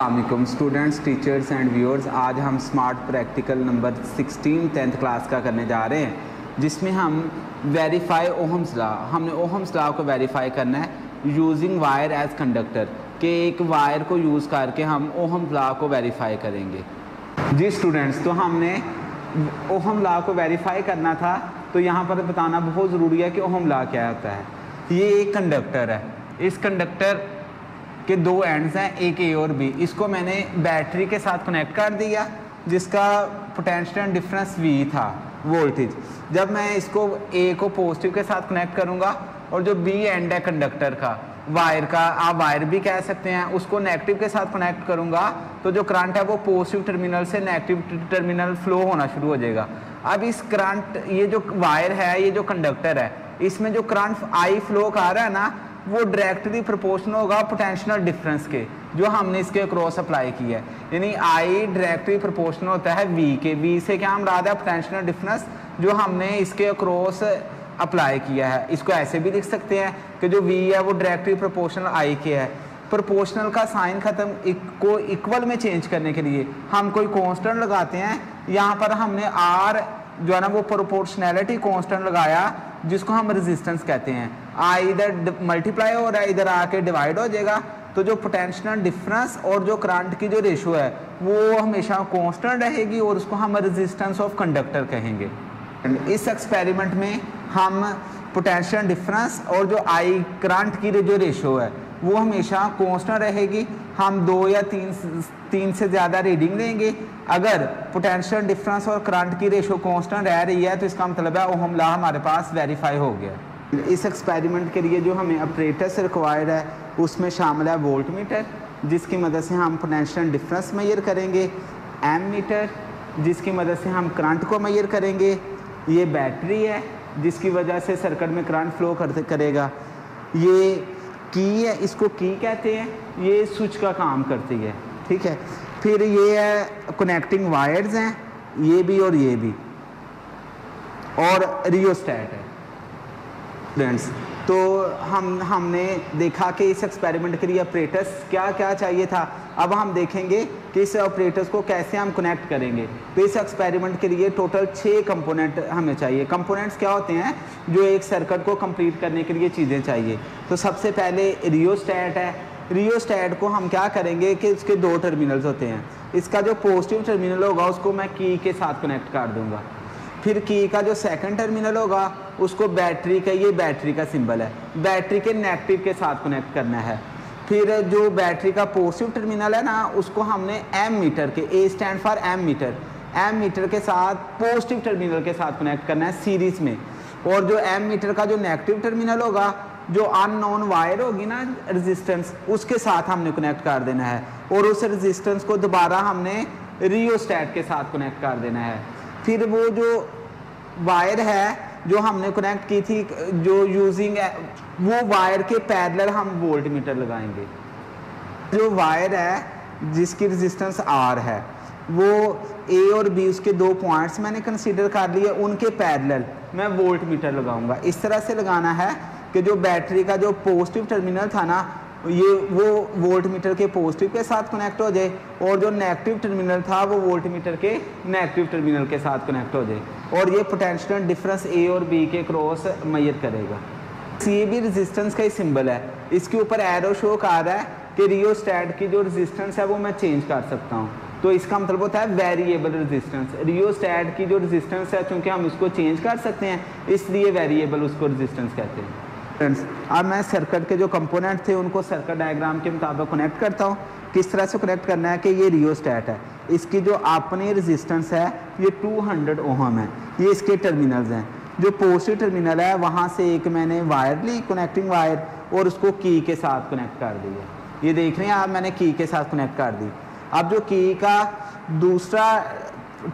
अस्सलामुअलैकुम students, teachers and viewers. आज हम smart practical number 16 10th class का करने जा रहे हैं, जिसमें हम वेरीफाई ओहम्स लॉ। हमने ओहम्स लॉ को वेरीफाई करना है यूजिंग वायर एज कंडक्टर, के एक वायर को यूज़ करके हम ओहम्स लॉ को वेरीफाई करेंगे। जी स्टूडेंट्स, तो हमने ओहम लॉ को वेरीफाई करना था, तो यहाँ पर बताना बहुत ज़रूरी है कि ओहम लॉ क्या होता है। ये एक कंडक्टर है, इस कंडक्टर के दो एंड्स हैं, एक ए और बी। इसको मैंने बैटरी के साथ कनेक्ट कर दिया, जिसका पोटेंशियल डिफरेंस V था, वोल्टेज। जब मैं इसको ए को पॉजिटिव के साथ कनेक्ट करूंगा और जो बी एंड है कंडक्टर का, वायर का, आप वायर भी कह सकते हैं, उसको नेगेटिव के साथ कनेक्ट करूंगा, तो जो करंट है वो पॉजिटिव टर्मिनल से नेगेटिव टर्मिनल फ्लो होना शुरू हो जाएगा। अब इस करंट, ये जो वायर है, ये जो कंडक्टर है, इसमें जो करंट I फ्लो कर रहा है ना, वो डायरेक्टली प्रोपोर्शनल होगा पोटेंशियल डिफरेंस के, जो हमने इसके अक्रॉस अप्लाई किया है। यानी I डायरेक्टली प्रोपोर्शनल होता है V के। V से क्या मुराद है? पोटेंशियल डिफरेंस जो हमने इसके अक्रॉस अप्लाई किया है। इसको ऐसे भी लिख सकते हैं कि जो V है वो डायरेक्टली प्रोपोर्शनल I के है। प्रोपोर्शनल का साइन खत्म को इक्वल में चेंज करने के लिए हम कोई कांस्टेंट लगाते हैं। यहाँ पर हमने R जो है ना वो प्रोपोर्शनैलिटी कांस्टेंट लगाया, जिसको हम रेजिस्टेंस कहते हैं। I इधर मल्टीप्लाई हो रहा है, इधर आके डिवाइड हो जाएगा, तो जो पोटेंशियल डिफरेंस और जो करंट की जो रेशो है वो हमेशा कांस्टेंट रहेगी, और उसको हम रेजिस्टेंस ऑफ कंडक्टर कहेंगे। इस एक्सपेरिमेंट में हम पोटेंशियल डिफरेंस और जो I करंट की जो रेशो है वो हमेशा कांस्टेंट रहेगी। हम 2 या 3 से ज़्यादा रीडिंग लेंगे। अगर पोटेंशियल डिफरेंस और करंट की रेशो कांस्टेंट रह रही है, तो इसका मतलब है ओहम लॉ हमारे पास वेरीफाई हो गया। इस एक्सपेरिमेंट के लिए जो हमें ऑपरेटर्स रिक्वायर्ड है, उसमें शामिल है वोल्ट मीटर, जिसकी मदद से हम पोटेंशियल डिफरेंस मेजर करेंगे, एम मीटर, जिसकी मदद से हम करंट को मेजर करेंगे, ये बैटरी है जिसकी वजह से सर्किट में करंट फ्लो करेगा, ये की है, इसको की कहते हैं, ये स्विच का काम करती है, ठीक है। फिर ये है कनेक्टिंग वायर्स हैं, ये भी और ये भी, और रियोस्टैट है फ्रेंड्स। तो हमने देखा कि इस एक्सपेरिमेंट के लिए ऑपरेटर्स क्या क्या चाहिए था। अब हम देखेंगे कि इस ऑपरेटर्स को कैसे हम कनेक्ट करेंगे। तो इस एक्सपेरिमेंट के लिए टोटल 6 कंपोनेंट हमें चाहिए। कंपोनेंट्स क्या होते हैं? जो एक सर्किट को कंप्लीट करने के लिए चीज़ें चाहिए। तो सबसे पहले रियोस्टैट है। रियोस्टैट को हम क्या करेंगे कि इसके 2 टर्मिनल्स होते हैं। इसका जो पॉजिटिव टर्मिनल होगा उसको मैं की के साथ कनेक्ट कर दूंगा। फिर की का जो सेकंड टर्मिनल होगा उसको बैटरी का, ये बैटरी का सिंबल है, बैटरी के नेगेटिव के साथ कनेक्ट करना है। फिर जो बैटरी का पॉजिटिव टर्मिनल है ना, उसको हमने एम मीटर के, A stand for ammeter, ammeter के साथ पॉजिटिव टर्मिनल के साथ कनेक्ट करना है सीरीज में। और जो एम मीटर का जो नेगेटिव टर्मिनल होगा, जो अननोन वायर होगी ना रेजिस्टेंस, उसके साथ हमने कनेक्ट कर देना है। और उस रेजिस्टेंस को दोबारा हमने रियोस्टैट के साथ कनेक्ट कर देना है। फिर वो जो वायर है जो हमने कनेक्ट की थी, जो यूजिंग है, वो वायर के पैरेलल हम वोल्ट मीटर लगाएंगे। जो वायर है जिसकी रेजिस्टेंस R है, वो A और B, उसके 2 पॉइंट्स मैंने कंसीडर कर लिए, उनके पैरेलल मैं वोल्ट मीटर लगाऊंगा। इस तरह से लगाना है कि जो बैटरी का जो पॉजिटिव टर्मिनल था ना, ये वो वोल्ट मीटर के पॉजिटिव के साथ कनेक्ट हो जाए, और जो नेगेटिव टर्मिनल था वो वोल्ट मीटर के नेगेटिव टर्मिनल के साथ कनेक्ट हो जाए, और ये पोटेंशियल डिफरेंस A और B के क्रॉस मेजर करेगा। ये भी रेजिस्टेंस का ही सिंबल है। इसके ऊपर एरो शो कर रहा है कि रियोस्टैट की जो रेजिस्टेंस है वो मैं चेंज कर सकता हूँ। तो इसका मतलब होता है वेरिएबल रेजिस्टेंस। रियोस्टैट की जो रेजिस्टेंस है, चूँकि हम इसको चेंज कर सकते हैं, इसलिए वेरिएबल उसको रेजिस्टेंस कहते हैं। फ्रेंड्स, अब मैं सर्किट के जो कंपोनेंट थे उनको सर्किट डायग्राम के मुताबिक कनेक्ट करता हूँ। किस तरह से कनेक्ट करना है कि ये रियोस्टैट है, इसकी जो अपनी रेजिस्टेंस है ये 200 ओहम है, ये इसके टर्मिनल्स हैं। जो पॉजिटिव टर्मिनल है वहाँ से एक मैंने वायर ली, कनेक्टिंग वायर, और उसको की के साथ कनेक्ट कर दिया। ये देख रहे हैं आप, मैंने की के साथ कनेक्ट कर दी। अब जो की का दूसरा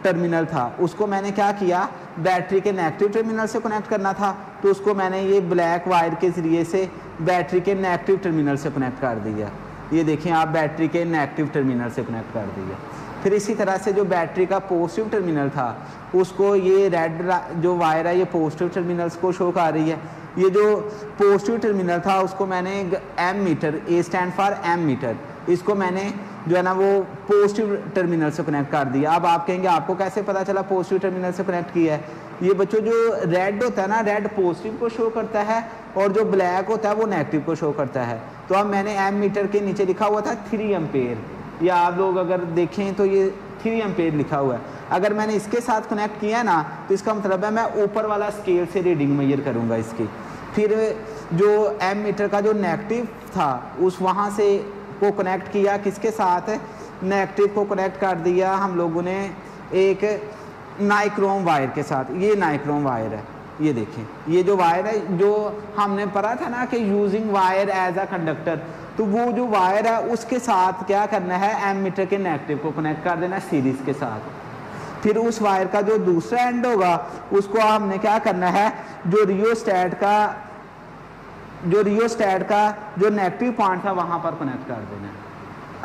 टर्मिनल था उसको मैंने क्या किया, बैटरी के नेगेटिव टर्मिनल से कनेक्ट करना था, तो उसको मैंने ये ब्लैक वायर के ज़रिए से बैटरी के नेगेटिव टर्मिनल से कनेक्ट कर दिया। ये देखें आप, बैटरी के नेगेटिव टर्मिनल से कनेक्ट कर दिया। फिर इसी तरह से जो बैटरी का पॉजिटिव टर्मिनल था उसको, ये रेड जो वायर है ये पॉजिटिव टर्मिनल्स को शो कर रही है। ये जो पॉजिटिव टर्मिनल था उसको मैंने ammeter, A stand for ammeter, इसको मैंने जो है ना वो पॉजिटिव टर्मिनल से कनेक्ट कर दिया। अब आप कहेंगे आपको कैसे पता चला पॉजिटिव टर्मिनल से कनेक्ट किया है? ये बच्चों जो रेड होता है ना, रेड पॉजिटिव को शो करता है और जो ब्लैक होता है वो नेगेटिव को शो करता है। तो अब मैंने एम मीटर के नीचे लिखा हुआ था 3 एम्पेयर, या आप लोग अगर देखें तो ये 3 एम्पेयर लिखा हुआ है। अगर मैंने इसके साथ कनेक्ट किया है ना, तो इसका मतलब है मैं ऊपर वाला स्केल से रीडिंग मेजर करूँगा इसकी। फिर जो एम मीटर का जो नेगेटिव था उस वहाँ से को कनेक्ट किया किसके साथ? नेगेटिव को कनेक्ट कर दिया हम लोगों ने एक नाइक्रोम वायर के साथ। ये नाइक्रोम वायर है, ये देखें, ये जो वायर है जो हमने पढ़ा था ना कि using wire as a conductor, तो वो जो वायर है उसके साथ क्या करना है? एम मीटर के नेगेटिव को कनेक्ट कर देना सीरीज के साथ। फिर उस वायर का जो दूसरा एंड होगा उसको हमने क्या करना है? जो रियोस्टेट का जो नेगेटिव पॉइंट था वहां पर कनेक्ट कर देना है।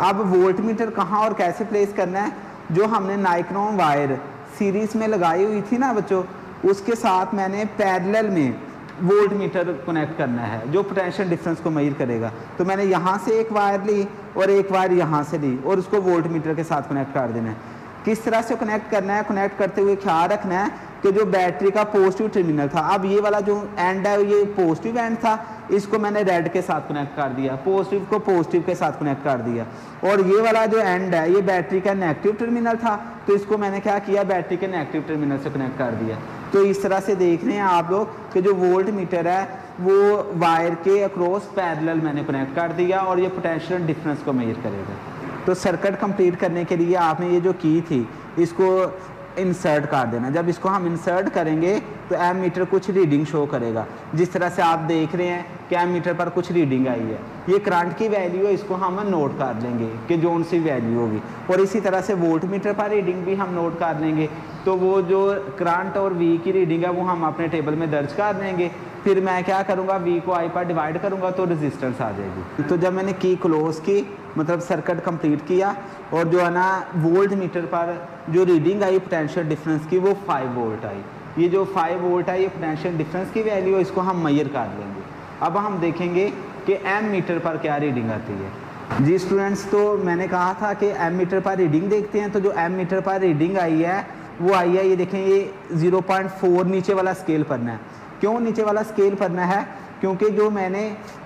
अब वोल्ट मीटर कहाँ और कैसे प्लेस करना है? जो हमने नाइक्रोम वायर सीरीज में लगाई हुई थी ना बच्चों, उसके साथ मैंने पैरेलल में वोल्ट मीटर कनेक्ट करना है जो पोटेंशियल डिफरेंस को मेजर करेगा। तो मैंने यहाँ से एक वायर ली और एक वायर यहाँ से ली और उसको वोल्ट मीटर के साथ कनेक्ट कर देना है। किस तरह से कनेक्ट करना है? कनेक्ट करते हुए ख्याल रखना है कि जो बैटरी का पॉजिटिव टर्मिनल था, अब ये वाला जो एंड है ये पॉजिटिव एंड था, इसको मैंने रेड के साथ कनेक्ट कर दिया, पॉजिटिव को पॉजिटिव के साथ कनेक्ट कर दिया। और ये वाला जो एंड है ये बैटरी का नेगेटिव टर्मिनल था, तो इसको मैंने क्या किया? बैटरी के नेगेटिव टर्मिनल से कनेक्ट कर दिया। तो इस तरह से देख रहे हैं आप लोग कि जो वोल्ट मीटर है वो वायर के अक्रॉस पैरेलल मैंने कनेक्ट कर दिया और ये पोटेंशियल डिफरेंस को मेजर करेगा। तो सर्किट कंप्लीट करने के लिए आपने ये जो की थी इसको इंसर्ट कर देना। जब इसको हम इंसर्ट करेंगे तो एम मीटर कुछ रीडिंग शो करेगा। जिस तरह से आप देख रहे हैं कि एम मीटर पर कुछ रीडिंग आई है, ये करंट की वैल्यू है, इसको हम नोट कर लेंगे कि जोन सी वैल्यू होगी। और इसी तरह से वोल्ट मीटर पर रीडिंग भी हम नोट कर लेंगे, तो वो जो करंट और वी की रीडिंग है वो हम अपने टेबल में दर्ज कर लेंगे। फिर मैं क्या करूँगा? वी को आई पर डिवाइड करूँगा तो रेजिस्टेंस आ जाएगी। तो जब मैंने की क्लोज की, मतलब सर्किट कंप्लीट किया, और जो है ना वोल्ट मीटर पर जो रीडिंग आई पोटेंशियल डिफरेंस की वो 5 वोल्ट आई। ये जो 5 वोल्ट है ये पोटेंशियल डिफरेंस की वैल्यू है, इसको हम मेजर कर लेंगे। अब हम देखेंगे कि एम मीटर पर क्या रीडिंग आती है। जी स्टूडेंट्स, तो मैंने कहा था कि एम मीटर पर रीडिंग देखते हैं। तो जो एम मीटर पर रीडिंग आई है वो आई है, ये देखें, ये 0.4 नीचे वाला स्केल पढ़ना है। क्यों नीचे वाला स्केल पढ़ना है? क्योंकि जो मैंने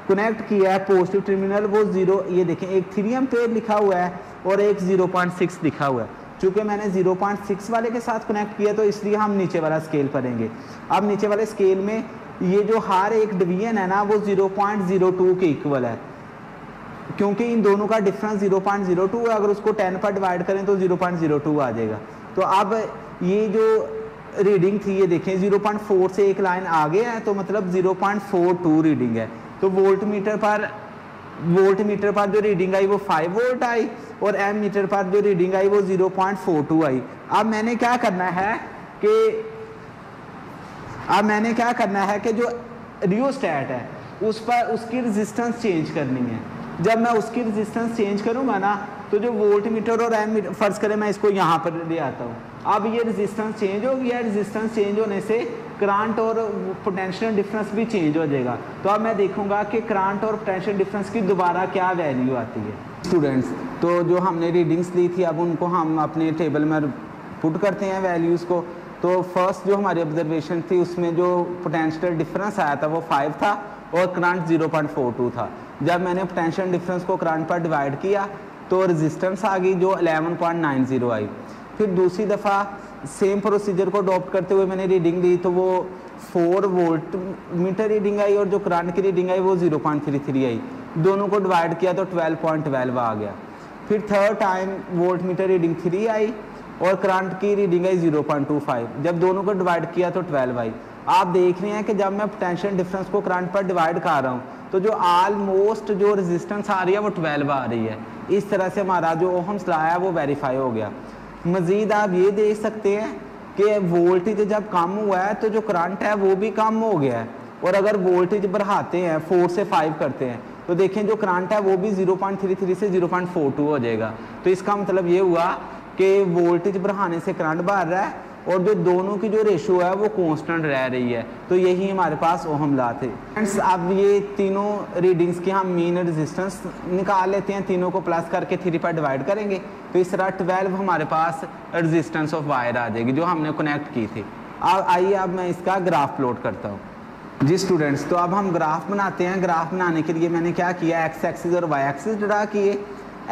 कनेक्ट किया है पॉजिटिव टर्मिनल वो 0, ये देखें, एक 3 एम्पेयर लिखा हुआ है और एक 0.6 लिखा हुआ है। चूँकि मैंने 0.6 वाले के साथ कनेक्ट किया तो इसलिए हम नीचे वाला स्केल पढ़ेंगे। अब नीचे वाले स्केल में ये जो हर एक डिवीजन है ना वो 0.02 के इक्वल है, क्योंकि इन दोनों का डिफरेंस 0.02 है। अगर उसको 10 पर डिवाइड करें तो 0.02 आ जाएगा। तो अब ये जो रीडिंग थी ये देखें 0.4 से एक लाइन आगे है, तो मतलब 0.42 रीडिंग है। तो वोल्ट मीटर पर जो रीडिंग आई वो 5 वोल्ट आई और एम मीटर पर जो रीडिंग आई वो 0.42 आई। अब मैंने क्या करना है कि जो रियोस्टेट है उस पर उसकी रेजिस्टेंस चेंज करनी है। जब मैं उसकी रेजिस्टेंस चेंज करूंगा ना तो जो वोल्ट मीटर और एम मीटर, फर्ज करें मैं इसको यहाँ पर ले आता हूँ, अब ये रेजिस्टेंस चेंज हो गया। रेजिस्टेंस चेंज होने से करंट और पोटेंशियल डिफरेंस भी चेंज हो जाएगा। तो अब मैं देखूंगा कि करंट और पोटेंशियल डिफरेंस की दोबारा क्या वैल्यू आती है। स्टूडेंट्स, तो जो हमने रीडिंग्स ली थी अब उनको हम अपने टेबल में पुट करते हैं वैल्यूज़ को। तो फर्स्ट जो हमारी ऑब्जर्वेशन थी उसमें जो पोटेंशियल डिफरेंस आया था वो 5 था और करंट 0.42 था। जब मैंने पोटेंशियल डिफरेंस को करंट पर डिवाइड किया तो रेजिस्टेंस आ गई जो 11.90 आई। फिर दूसरी दफ़ा सेम प्रोसीजर को अडॉप्ट करते हुए मैंने रीडिंग ली तो वो 4 वोल्ट मीटर रीडिंग आई और जो करंट की रीडिंग आई वो 0.33 आई। दोनों को डिवाइड किया तो 12.12 आ गया। फिर third time volt meter reading 3 आई और करंट की रीडिंग आई 0.25। जब दोनों को डिवाइड किया तो 12 आई। आप देख रहे हैं कि जब मैं पोटेंशियल डिफरेंस को करंट पर डिवाइड कर रहा हूँ तो जो ऑलमोस्ट जो रेजिस्टेंस आ रही है वो 12 आ रही है। इस तरह से हमारा जो ओहम्स लॉ है वो वेरीफाई हो गया। मज़ीद आप ये देख सकते हैं कि वोल्टेज जब कम हुआ है तो जो करंट है वो भी कम हो गया है, और अगर वोल्टेज बढ़ाते हैं 4 से 5 करते हैं तो देखें जो करंट है वो भी 0.33 से 0.42 हो जाएगा। तो इसका मतलब ये हुआ कि वोल्टेज बढ़ाने से करंट बढ़ रहा है और जो दोनों की जो रेशो है वो कांस्टेंट रह रही है। तो यही हमारे पास ओहम लॉ थे। फ्रेंड्स अब ये तीनों रीडिंग्स की हम मीन रेजिस्टेंस निकाल लेते हैं, तीनों को प्लस करके 3 पर डिवाइड करेंगे तो इस तरह 12 हमारे पास रेजिस्टेंस ऑफ वायर आ जाएगी जो हमने कनेक्ट की थी। अब आइए अब मैं इसका ग्राफ प्लॉट करता हूँ। जी स्टूडेंट्स, तो अब हम ग्राफ बनाते हैं। ग्राफ बनाने के लिए मैंने क्या किया, एक्स एक्सिस और वाई एक्सिस ड्रा किए।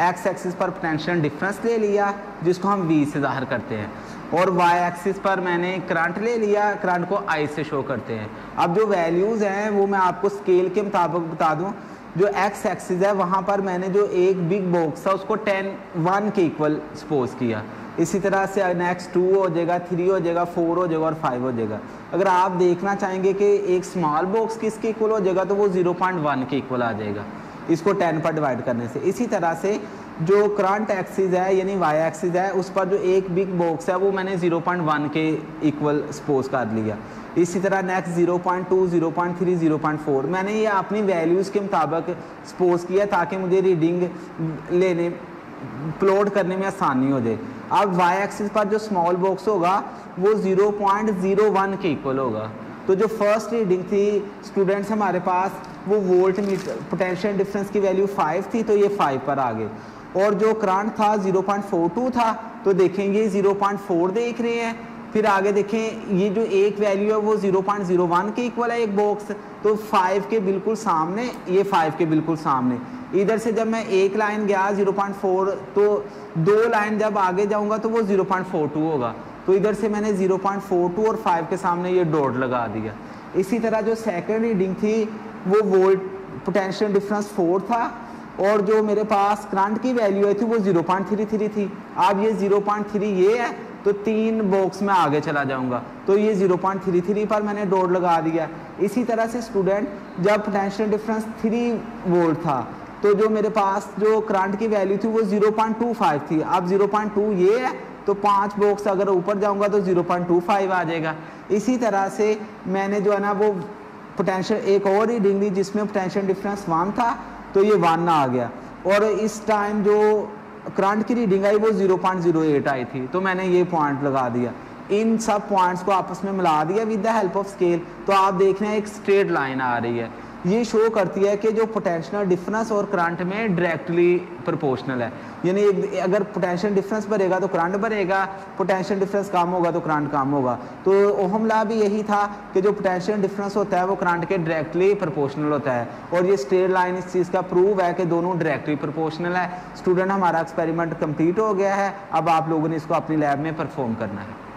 एक्स एक्सिस पर पोटेंशियल डिफरेंस ले लिया जिसको हम वी से ज़ाहिर करते हैं, और वाई एक्सिस पर मैंने करंट ले लिया, करंट को आई से शो करते हैं। अब जो वैल्यूज़ हैं वो मैं आपको स्केल के मुताबिक बता दूं। जो एक्स एक्सिस है वहाँ पर मैंने जो एक बिग बॉक्स था उसको 1 के इक्वल सपोज किया। इसी तरह से नेक्स्ट 2 हो जाएगा, 3 हो जाएगा, 4 हो जाएगा और 5 हो जाएगा। अगर आप देखना चाहेंगे कि एक स्मॉल बॉक्स किसके इक्वल हो जाएगा तो वो 0.1 के इक्वल आ जाएगा इसको 10 पर डिवाइड करने से। इसी तरह से जो करंट एक्सिस है यानी वाई एक्सिस है उस पर जो एक बिग बॉक्स है वो मैंने 0.1 के इक्वल सपोज कर लिया। इसी तरह नेक्स्ट 0.2, 0.3, 0.4 मैंने ये अपनी वैल्यूज़ के मुताबिक सपोज किया ताकि मुझे रीडिंग लेने प्लॉट करने में आसानी हो जाए। अब वाई एक्सिस पर जो स्मॉल बॉक्स होगा वो 0.01 के इक्वल होगा। तो जो फर्स्ट रीडिंग थी स्टूडेंट्स हमारे पास वो वोल्ट मीटर पोटेंशियल डिफरेंस की वैल्यू 5 थी तो ये 5 पर आ गए, और जो करंट था 0.42 था तो देखें ये 0.4 देख रहे हैं। फिर आगे देखें ये जो एक वैल्यू है वो 0.01 के इक्वल है एक बॉक्स, तो 5 के बिल्कुल सामने, ये 5 के बिल्कुल सामने। इधर से जब मैं एक लाइन गया 0.4 तो 2 लाइन जब आगे जाऊंगा तो वो 0.42 होगा। तो इधर से मैंने 0.42 और 5 के सामने ये डॉट लगा दिया। इसी तरह जो सेकंड रीडिंग थी वो वोल्ट पोटेंशियल डिफरेंस 4 था, और जो मेरे पास करंट की वैल्यू आई थी वो 0.33 थी। अब ये 0.3 ये है तो 3 बॉक्स में आगे चला जाऊंगा तो ये 0.33 पर मैंने डॉट लगा दिया। इसी तरह से स्टूडेंट जब पोटेंशियल डिफरेंस 3 वोल्ट था तो जो मेरे पास जो करंट की वैल्यू थी वो 0.25 थी। अब 0.2 ये है तो 5 बॉक्स अगर ऊपर जाऊंगा तो 0.25 आ जाएगा। इसी तरह से मैंने जो है ना वो पोटेंशियल एक और रीडिंग ली जिसमें पोटेंशियल डिफरेंस 1 था तो ये 1 आ गया, और इस टाइम जो करंट की रीडिंग आई वो 0.08 आई थी तो मैंने ये पॉइंट लगा दिया। इन सब पॉइंट्स को आपस में मिला दिया with the help of scale, तो आप देख रहे हैं एक स्ट्रेट लाइन आ रही है। ये शो करती है कि जो पोटेंशियल डिफरेंस और करंट में डायरेक्टली प्रोपोर्शनल है, यानी अगर पोटेंशियल डिफरेंस बढ़ेगा तो करंट बढ़ेगा, पोटेंशियल डिफरेंस कम होगा तो करंट कम होगा। तो ओहम लॉ भी यही था कि जो पोटेंशियल डिफरेंस होता है वो करंट के डायरेक्टली प्रोपोर्शनल होता है, और ये स्ट्रेट लाइन इस चीज़ का प्रूव है कि दोनों डायरेक्टली प्रोपोर्शनल है। स्टूडेंट हमारा एक्सपेरिमेंट कंप्लीट हो गया है, अब आप लोगों ने इसको अपनी लैब में परफॉर्म करना है।